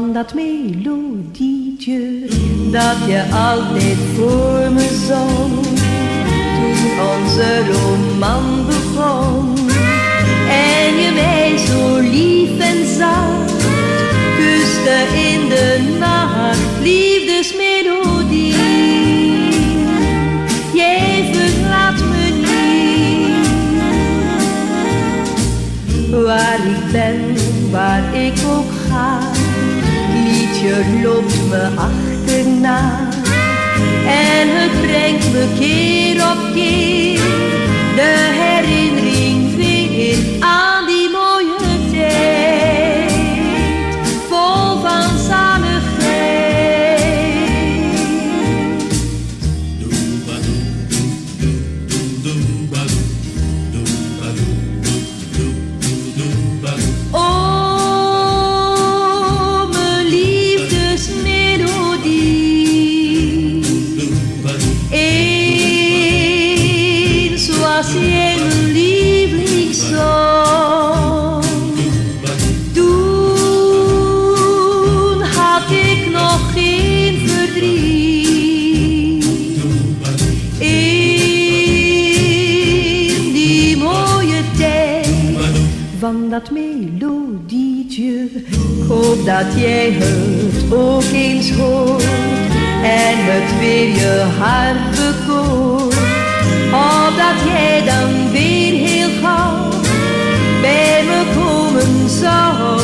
van dat melodietje dat je altijd voor me zong. Toen onze roman begon en je mij zo lief en zacht kuste in de nacht, liefdesmelodie. Jij verlaat me niet. Waar ik ben, waar ik ook ga, het liedje loopt me achterna. En het brengt me keer op keer de herinnering weer aan die mooie tijd, vol van zaligheid. Oh, mijn liefdesmelodie. Was jij mijn lievelingssong? Toen had ik nog geen verdriet. In die mooie tijd van dat melodietje. Ik hoop dat jij het ook eens hoort en het weer je hart bekoort. Opdat jij dan weer heel gauw bij me komen zou.